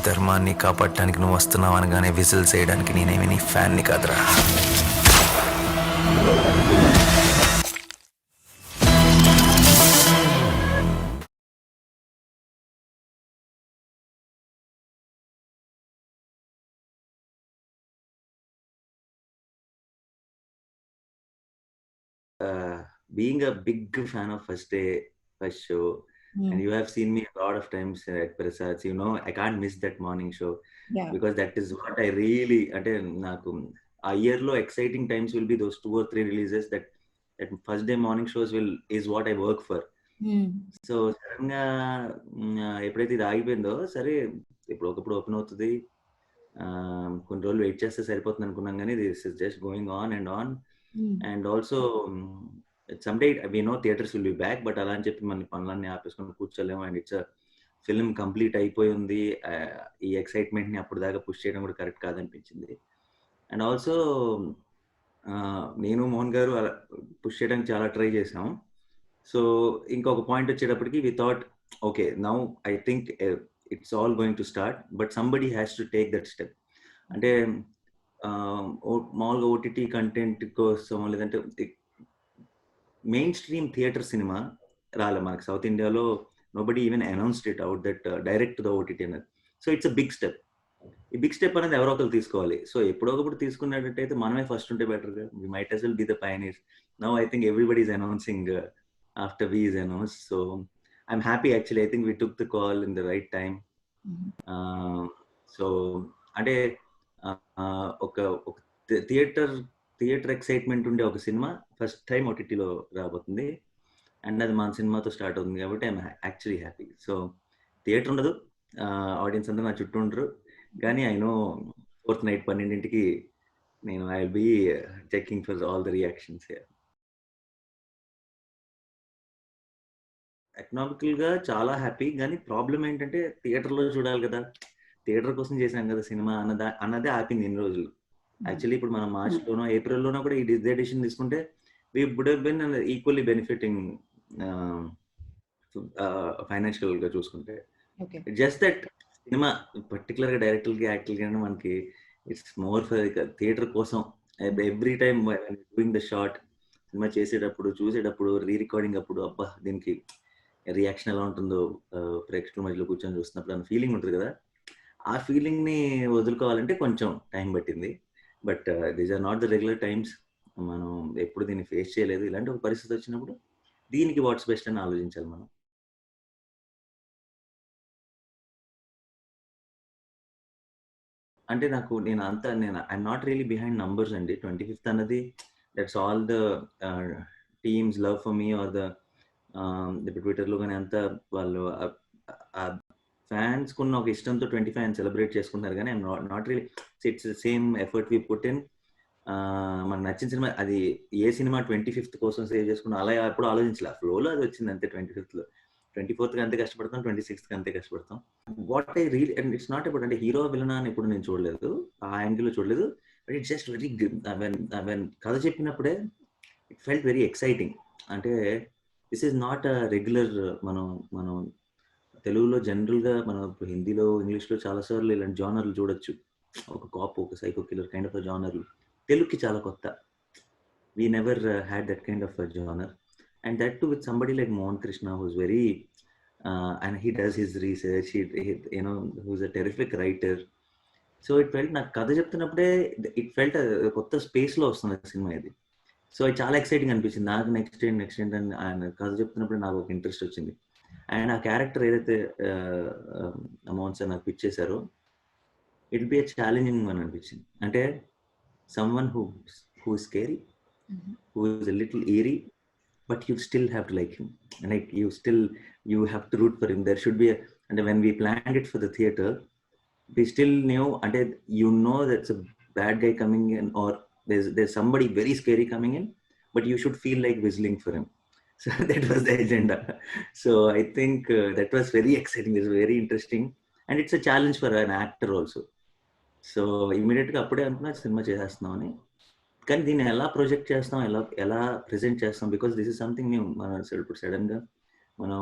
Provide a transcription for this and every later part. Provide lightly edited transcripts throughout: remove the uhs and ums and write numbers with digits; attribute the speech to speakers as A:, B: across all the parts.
A: ధర్మాన్ని కాపాడటానికి నువ్వు వస్తున్నావు అనగానే విజిల్స్ వేయడానికి నేనేమి నీ ఫ్యాన్ని కాదురా.
B: Being a big fan of first show, and you have seen me a lot of times at Prasad's, I can't miss that morning show.
C: Yeah.
B: Because that is what I really, a year low exciting times will be those 2 or 3 releases that first day morning shows is what I work for. So sudden గా ఎప్పుడైతే ఇది ఆగిపోయిందో, సరే ఇప్పుడు ఒకప్పుడు open అవుతుంది, కొన్ని రోజులు wait చేస్తే సరిపోతుంది అనుకున్నాం, కానీ this is just going on and on. And also someday we know theatres will be back, but అలా అని చెప్పి మన పనులన్నీ ఆపేసుకొని కూర్చోలేము. అండ్ ఇట్స్ ఫిల్మ్ కంప్లీట్ అయిపోయి ఉంది, ఈ ఎక్సైట్మెంట్ ని అప్పుడు దాకా పుష్ చేయడం కూడా కరెక్ట్ కాదనిపించింది. అండ్ ఆల్సో నేను మోహన్ గారు పుష్ చేయడానికి చాలా ట్రై చేసాం. సో ఇంకొక పాయింట్ వచ్చేటప్పటికి we thought, okay now I think it's all going to start, but somebody has to take that step. అంటే మామూలుగా ఓటీటీ కంటెంట్ కోసం, లేదంటే మెయిన్ స్ట్రీమ్ థియేటర్ సినిమా రాలే మనకి సౌత్ ఇండియాలో. Nobody even announced it out that direct the OTT అనేది. So it's a big step. ఈ big step అనేది ఎవరో ఒకరు తీసుకోవాలి. సో ఎప్పుడో ఒకప్పుడు తీసుకున్నట్టయితే మనమే ఫస్ట్ ఉంటే బెటర్గా, we might as well be the pioneers. Now I think everybody is announcing after we is announced. So I'm happy actually. I think we took the call in the right time. So అంటే ఒక theatre excitement ఉండే ఒక cinema first time ఓటీటీలో రాబోతుంది, and అది మన సినిమాతో start అవుతుంది కాబట్టి I'm actually happy. So theatre ఉండదు, ఆడియన్స్ అంతా నా చుట్టూ ఉండరు, కానీ ఐ నో 4th night 12ంటికి నేను I will be checking for all the reactions here. Economical గా చాలా హ్యాపీ, కానీ ప్రాబ్లం ఏంటంటే థియేటర్లో చూడాలి కదా, థియేటర్ కోసం చేశాం కదా సినిమా అన్నదే ఆపింది ఇన్ని రోజులు. యాక్చువల్లీ ఇప్పుడు మనం మార్చ్లోనో ఏప్రిల్లోనో కూడా ఈ డిసిషన్ తీసుకుంటే we would have been equally benefiting financial గా చూసుకుంటే. జస్ట్ దట్ సినిమా పర్టికులర్ గా డైరెక్టర్ గా యాక్టర్ గా మనకి ఇట్స్ మోర్ ఫర్ థియేటర్ కోసం. Every time doing the shot, సినిమా చేసేటప్పుడు చూసేటప్పుడు రీ రికార్డింగ్ అప్పుడు, అబ్బా దీనికి రియాక్షన్ ఎలా ఉంటుందో ప్రేక్షకుల మధ్యలో కూర్చొని చూస్తున్నప్పుడు అన్న ఫీలింగ్ ఉంటుంది కదా, ఆ ఫీలింగ్ ని వదులుకోవాలంటే కొంచెం టైం పట్టింది. But these are not the regular times. మనం ఎప్పుడు దీన్ని ఫేస్ చేయలేదు. ఇలాంటి ఒక పరిస్థితి వచ్చినప్పుడు దీనికి వాట్స్ బెస్ట్ అని ఆలోచించాలి మనం. అంటే నేను I'm not really behind numbers అండి. 25th అన్నది that's all the teams love for me are the ఇప్పుడు ట్విట్టర్లో కానీ అంతా వాళ్ళు ఫ్యాన్స్ కున్న ఒక ఇష్టంతో 25 సెలబ్రేట్ చేసుకుంటారు, కానీ I'm not really it's same effort we put in. మనకు నచ్చిన సినిమా అది ఏ సినిమా 25th కోసం సేవ్ చేసుకున్నా అలా ఎప్పుడు ఆలోచించాలి. ఫ్లోలో అది వచ్చింది అంతే. 25th 24th అంతే కష్టపడతాం, 26th అంతే కష్టపడతాం. What I real and it's not about అంటే హీరో విలన్ అని ఎప్పుడు నేను చూడలేదు, ఆ యాంగిల్లో చూడలేదు. But it's just very when కథ చెప్పినప్పుడే ఇట్ ఫెల్ట్ వెరీ ఎక్సైటింగ్. అంటే this is not a regular. మనం తెలుగులో జనరల్గా మనం హిందీలో ఇంగ్లీష్లో చాలాసార్లు ఇలాంటి జానర్లు చూడొచ్చు. ఒక కాప్, ఒక సైకో కిల్లర్ కైండ్ ఆఫ్ జానర్లు తెలుగుకి చాలా కొత్త. We never had that kind of genre, and that too with somebody like Mohan Krishna who's very and he does his research, who's a terrific writer. So it felt, నాకు కథ చెప్తున్నప్పుడే it felt కొత్త స్పేస్లో వస్తుంది cinema ఇది. సో అది చాలా exciting అనిపించింది నాకు. నెక్స్ట్ ఏంటి అని ఆయన కథ చెప్తున్నప్పుడు నాకు ఒక ఇంట్రెస్ట్ వచ్చింది. అండ్ ఆ క్యారెక్టర్ ఏదైతే మోహన్ సార్ నాకు పిచ్ చేశారో, ఇట్ బి ఎ ఛాలెంజింగ్ అని అనిపించింది. అంటే someone who is scary, who is a little eerie, but you still have to like him, and like you have to root for him. There should be and when we planned it for the theater, we still knew, and that's a bad guy coming in, or there's somebody very scary coming in, but you should feel like whistling for him. So that was the agenda. So I think that was very exciting. It's very interesting, and it's a challenge for an actor also. So ఇమీడియట్గా అప్పుడే అనుకున్నా cinema చేసేస్తున్నాం అని. కానీ దీన్ని ఎలా project చేస్తాం, ఎలా ప్రెజెంట్ చేస్తాం, because this is something new. మనం ఇప్పుడు సడన్గా మనం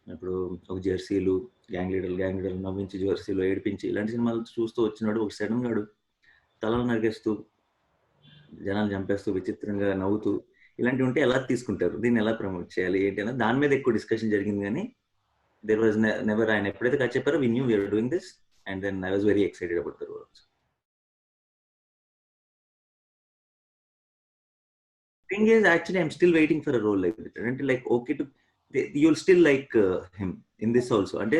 B: ఇప్పుడు ఒక జెర్సీలు, గ్యాంగ్ లీడర్ నవ్వించి జెర్సీలో ఏడిపించి ఇలాంటి సినిమాలు చూస్తూ వచ్చినాడు. ఒక సడన్ గాడు తలలు నరికేస్తూ జనాలు చంపేస్తూ విచిత్రంగా నవ్వుతూ ఇలాంటివి ఉంటే ఎలా తీసుకుంటారు, దీన్ని ఎలా ప్రమోట్ చేయాలి ఏంటి అనేది దాని మీద ఎక్కువ డిస్కషన్ జరిగింది. కానీ దేర్ వాజ్ నెవర్, ఆయన ఎప్పుడైతే కట్ చెప్పారో we knew we're doing this and then I was very excited about the role. Thing is, actually, I'm still waiting for a role like that. And like, okay, you'll still like him in this also. And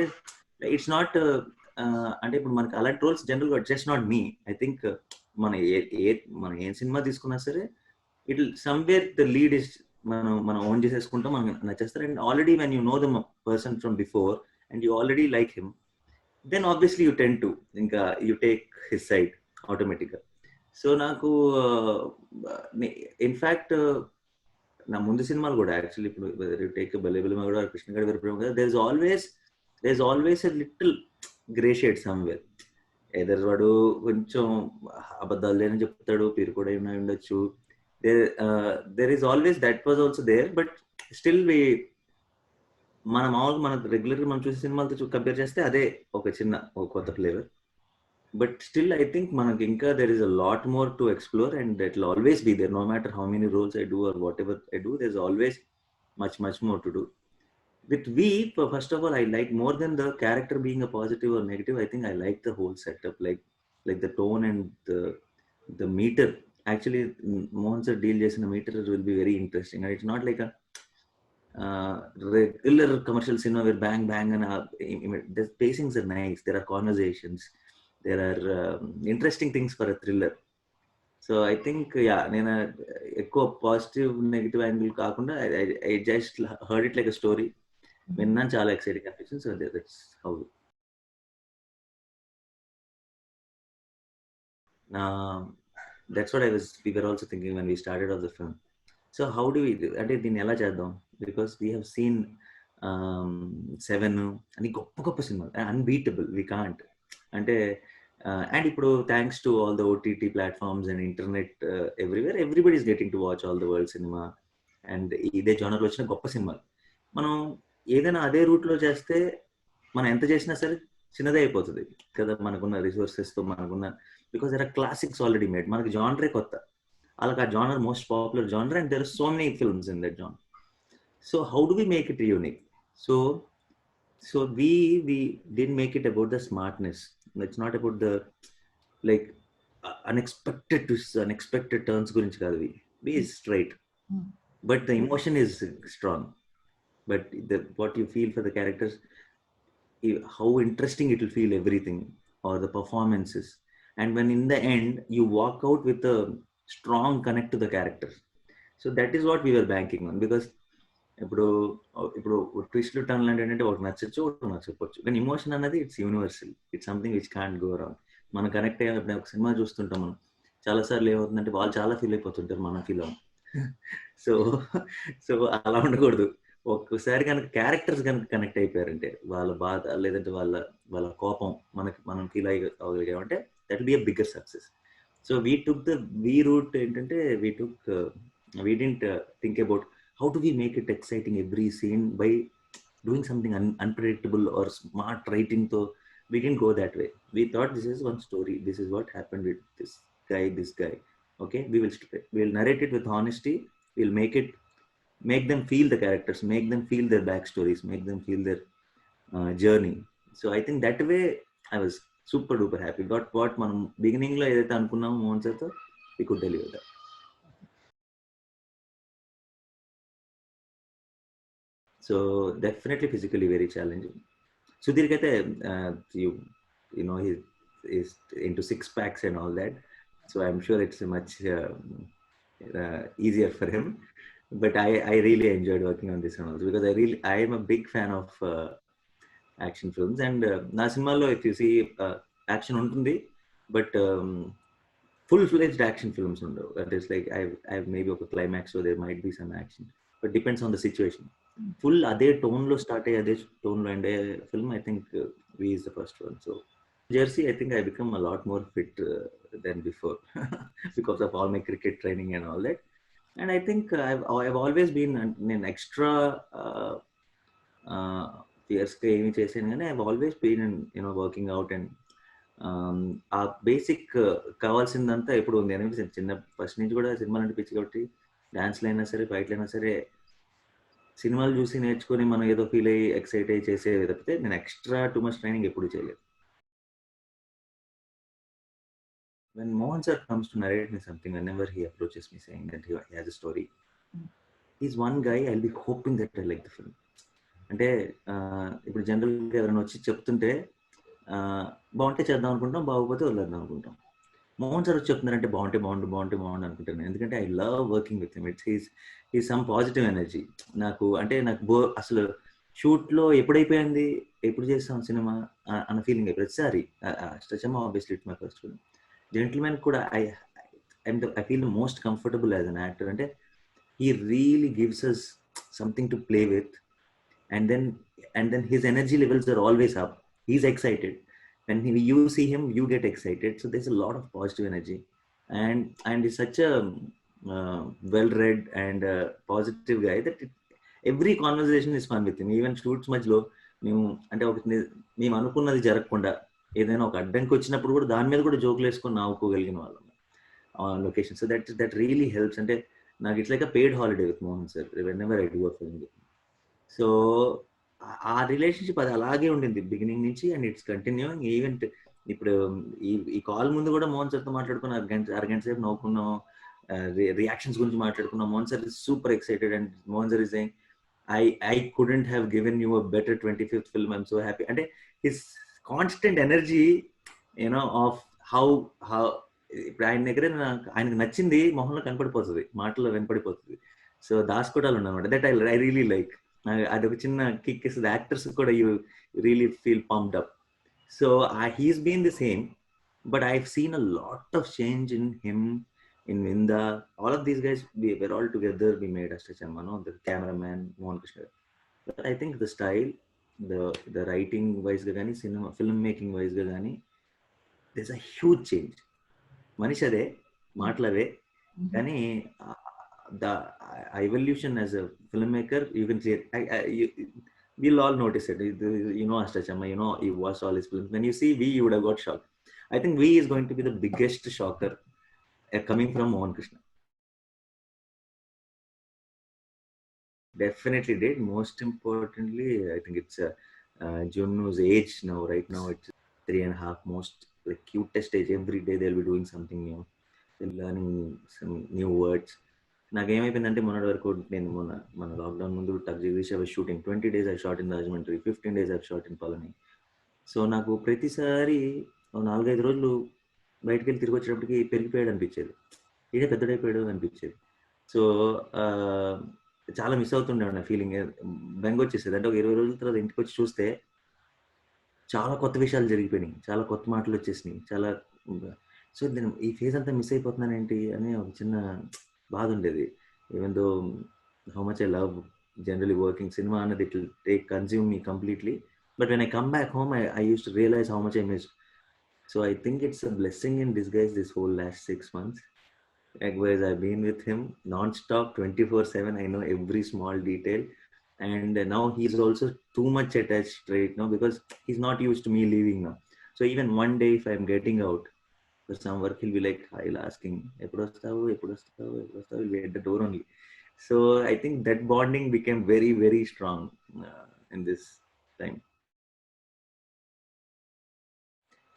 B: it's not, అంటే ఇప్పుడు మనకి అలాంటి roles general గా just not me. I think మనం ఏ సినిమా తీసుకున్నా సరే it somewhere the lead is మనం ఓన్ చేసేసుకుంటాం, మనం నచ్చేస్తారు. And already when you know the person from before and you already like him, then obviously you tend to ఇంకా యూ టేక్ హిస్ సైడ్ ఆటోమేటిక్గా. సో నాకు ఇన్ఫాక్ట్ నా ముందు సినిమాలు కూడా యాక్చువల్లీ ఇప్పుడు టేక్ బలెబిలిమ కూడా కృష్ణ గారి వీరప్రేమ కదా, there is always a little grey shade somewhere. Either వాడు కొంచెం అబద్ధాలు లేని చెప్తాడు, పేరు కూడా ఏమైనా ఉండొచ్చు. There is always that was also there. But still మన మామూలుగా మన రెగ్యులర్గా మనం చూసే సినిమాలతో కంపేర్ చేస్తే అదే ఒక కొత్త flavour. But still, I think there is a lot more to explore, and it will always be there. No matter how many roles I do or whatever I do, there's always much more to do. With V, first of all, I like more than the character being a positive or negative. I think I like the whole setup, like the tone and the meter. Actually, once a deal Jason, a meter will be very interesting, and it's not like a regular commercial cinema where bang and the pacings are nice. There are conversations. There are interesting things for a thriller. So I think నేను ఎక్కువ positive negative angle కాకుండా I just heard it like a story. విన్నాను, చాలా exciting అనిపించింది. So that's how. That's what we were also thinking when we started off the film. So how do we అంటే దీన్ని ఎలా చేద్దాం, because we have seen seven అని గొప్ప సినిమాలు, అన్బీటబుల్, we can't. అంటే అండ్ ఇప్పుడు thanks to all the OTT platforms and internet everywhere, everybody is getting to watch all the world cinema. And ఇదే జోనర్లో వచ్చిన గొప్ప సినిమాలు మనం ఏదైనా అదే రూట్లో చేస్తే మనం ఎంత చేసినా సరే చిన్నదే అయిపోతుంది కదా, మనకున్న రిసోర్సెస్తో, because there are classics already made. మనకి జానరే కొత్త, అలాగే ఆ genre most popular genre, and there are so many films in that genre. So how do we make it unique? So we didn't make it about the smartness. It's not about the unexpected twists, unexpected turns gurinchi kaadu. We is straight, but the emotion is strong. But what you feel for the characters, how interesting it will feel, everything, or the performances, and when in the end you walk out with a strong connect to the characters. So that is what we were banking on, because ఇప్పుడు ట్విస్ట్లు టర్న్లు అంటే ఒకటి నచ్చచ్చు, ఒకటి నచ్చకపోవచ్చు, కానీ emotion అనేది it's universal. It's something which can't go wrong. మనం connect అయ్యేప్పుడు ఒక సినిమా చూస్తుంటాం, మనం చాలాసార్లు ఏమవుతుందంటే వాళ్ళు చాలా ఫీల్ అయిపోతుంటారు, మనం ఫీల్ అవ్వం. సో అలా ఉండకూడదు. ఒక్కసారి కనుక క్యారెక్టర్స్ కనుక కనెక్ట్ అయిపోయారంటే, వాళ్ళ బాధ లేదంటే వాళ్ళ కోపం మనం ఫీల్ అవ్వగలిగామంటే that will be a bigger success. So we took the route ఏంటంటే we didn't think about how do we make it exciting every scene by doing something unpredictable or smart writing. So we didn't go that way. We thought this is one story, this is what happened with this guy. Okay, we will narrate it with honesty. We'll make them feel the characters, make them feel their backstories, make them feel their journey. So I think that way I was super duper happy. What మనం beginning లో ఏదైతే అనుకున్నామో మోహన్ సార్తో, we could deliver that. So definitely physically very challenging. Sudhir kaite you know he is into six packs and all that, so I'm sure it's much easier for him. But I really enjoyed working on this one also, because I am a big fan of action films, and na cinema if you see action untundi, but full-fledged action films undavu. That is like I've maybe a climax, so there might be some action, but depends on the situation. Full అదే tone లో start అయ్యి అదే tone లో end అయ్యే film I think we is the first one. So Jersey I think I become a lot more fit then before because of all my cricket training and all that. And I think I've always been, నేను extra ఫియర్స్గా ఏమి చేశాను కానీ I always been and working out and ఆ basic కావాల్సిందంతా ఎప్పుడు ఉంది అనిపిస్తుంది. చిన్న ఫస్ట్ నుంచి కూడా సినిమాలు అంటే పిచ్చి కాబట్టి డాన్స్లు అయినా సరే ఫైట్లు అయినా సరే సినిమాలు చూసి నేర్చుకొని మనం ఏదో ఫీల్ అయ్యి ఎక్సైట్ అయ్యి చేసే తప్పితే నేను ఎక్స్ట్రా టూ మచ్ ట్రైనింగ్ ఎప్పుడు చేయలేదు. When Mohan sir comes to narrate me something, whenever he approaches me saying that he has a story, he's one guy I'll be hoping that I like the film. అంటే ఇప్పుడు జనరల్గా ఎవరైనా వచ్చి చెప్తుంటే బాగుంటే చేద్దాం అనుకుంటాం, బాగోకపోతే వదిలేద్దాం అనుకుంటాం. మోహన్ సార్ వచ్చి చెప్తున్నారంటే బాగుంటే బాగుండు బాగుంటే బాగుండు అనుకుంటాను. ఎందుకంటే I love working with him. ఈ సమ్ పాజిటివ్ ఎనర్జీ. నాకు అంటే నాకు అసలు షూట్లో ఎప్పుడైపోయింది, ఎప్పుడు చేస్తాం సినిమా అన్న ఫీలింగ్ ప్రతిసారి. Ashtachamma obviously it's my first film. Gentleman కూడా I feel the most comfortable as an actor. అంటే he really gives us something to play with, and then his energy levels are always up. He's excited. When you see him, you get excited. So there's a lot of positive energy, and he's such a well-read and positive guy that every conversation is fun with him. Even shoots మధ్యలో మేము అంటే మేము అనుకున్నది జరగకుండా ఏదైనా ఒక అడ్డంకి వచ్చినప్పుడు కూడా దాని మీద కూడా జోకులు వేసుకొని నవ్వుకోగలిగిన వాళ్ళం location. So that really helps. అంటే నాకు it's like a paid holiday with Mohan sir when ever I do a film. So ఆ రిలేషన్షిప్ అది అలాగే ఉండింది బిగినింగ్ నుంచి, అండ్ ఇట్స్ కంటిన్యూయింగ్. ఈవెంట్ ఇప్పుడు ఈ కాల్ ముందు కూడా మోహన్ సార్తో మాట్లాడుకున్న అరగంట సేపు నవ్వుకున్నాం, రియాక్షన్స్ గురించి మాట్లాడుకున్నాం. Mohan sir is super excited and Mohan sir is saying I couldn't have given you a better 25th film. I'm so happy. And his constant energy, of how ఇప్పుడు ఆయన దగ్గర ఆయనకు నచ్చింది మొహంలో కనపడిపోతుంది, మాటల్లో వినపడిపోతుంది. సో దాచుకోవడాలు ఉన్నమాట. That I really like. అది ఒక చిన్న కిక్ ఇస్తుంది. యాక్టర్స్ కూడా you really feel pumped up. So he's been the same, but I've seen a lot of change in him, in Minda. All of these guys, we were all together. We made Astachamma, the cameraman, Mohan Krishna. But I think the style, the writing wise ga gani, cinema, filmmaking wise ga gani, there's a huge change. Manishade, maatlave, కానీ the evolution as a filmmaker, you can see it. We'll all notice it. Astachamma, you watched all his films. When you see V, you would have got shocked. I think V is going to be the biggest shocker coming from Mohan Krishna. Definitely did. Most importantly, I think it's Junnu's age now. Right now, it's 3.5. Most like cutest age. Every day they'll be doing something new. They're learning some new words. నాకేమైపోయిందంటే మొన్నటి వరకు నేను మన lockdown ముందు టక్ Jagadish I was shooting 20 days I shot in Rajahmundry, 15 days I shot in Palani. So నాకు ప్రతిసారి 4-5 రోజులు బయటకు వెళ్ళి తిరిగి వచ్చేటప్పటికి పెరిగిపోయాడు అనిపించేది, ఇదే పెద్దడైపోయాడు అనిపించేది. సో చాలా మిస్ అవుతుండే నా ఫీలింగ్, బెంగ వచ్చేసేది. అంటే ఒక 20 రోజుల తర్వాత ఇంటికి వచ్చి చూస్తే చాలా కొత్త విషయాలు జరిగిపోయినాయి, చాలా కొత్త మాటలు వచ్చేసినాయి, చాలా. సో నేను ఈ ఫేజ్ అంతా మిస్ అయిపోతున్నాను ఏంటి అని ఒక చిన్న బాధ ఉండేది. Even though how much I love generally working, సినిమా అన్నది it will take consume me completely. But when I come back home I use to realise how much I miss. So I think it's a blessing in disguise this whole last 6 months. Likewise, I've been with him non-stop 24/7. I know every small detail. And now he's also too much attached right now because he's not used to me leaving now. So even one day if I'm getting out for some work, he'll be like, I'll asking, epudu vastavu? He'll be at the door only. So I think that bonding became very, very strong in this time.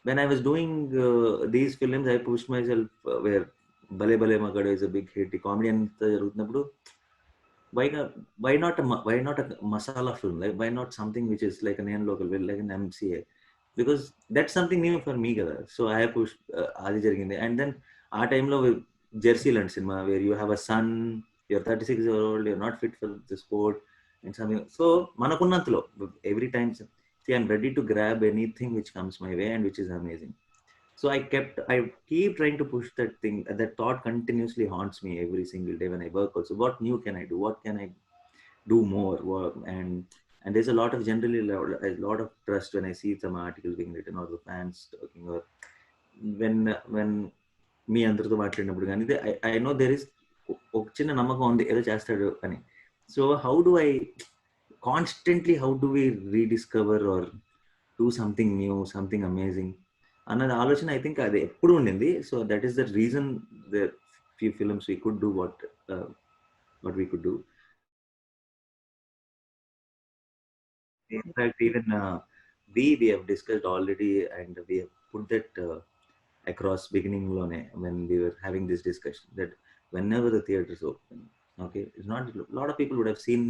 B: When I was doing these films, I pushed myself where Bale Bale Magadu is a big hit. The comedy anta jarugutunnappudu, why not a masala film? Like why not something which is like an local, like an MCA? Because that's something new for me kada. So I have pushed adi jarigindi. And then our time lo Jersey Land cinema where you have a son, you're 36 years old, you're not fit for the sport and something. So manakunnantlo every time I'm ready to grab anything which comes my way and which is amazing. So I keep trying to push that thing. That thought continuously haunts me every single day when I work also. What new can I do? What can I do more? And there's a lot of trust when I see some articles being written or the fans talking, or when me అందరితో మాట్లాడినప్పుడు కానీ I know there is ఒక చిన్న నమ్మకం ఉంది ఏదో చేస్తాడు అని. So how do I constantly how do we rediscover or do something new, something amazing అన్నది ఆలోచన ఐ థింక్ అది ఎప్పుడు ఉండింది. So that is the reason the few films we could do what we could do. In fact, even we have discussed already, and we have put that across beginning lone when we were having this discussion that whenever the theaters open, okay, it's not a lot of people would have seen.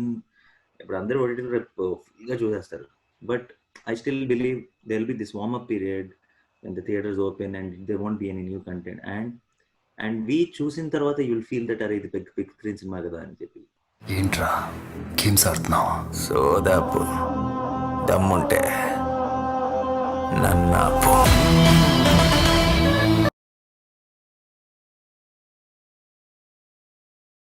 B: ఇప్పుడు అందరూ ఓటీటీలో రేపు ఫ్రీగా చూసేస్తారు, but I still believe there will be this warm up period when the theaters open and there won't be any new content, and we చూసిన తర్వాత you will feel that అరే ఇది బిగ్ స్క్రీన్ సినిమా కదా అని చెప్పి.
C: ఏంట్రా games ఆడుతున్నావా?
A: సోదాపు దమ్ముంటే నన్నాపు.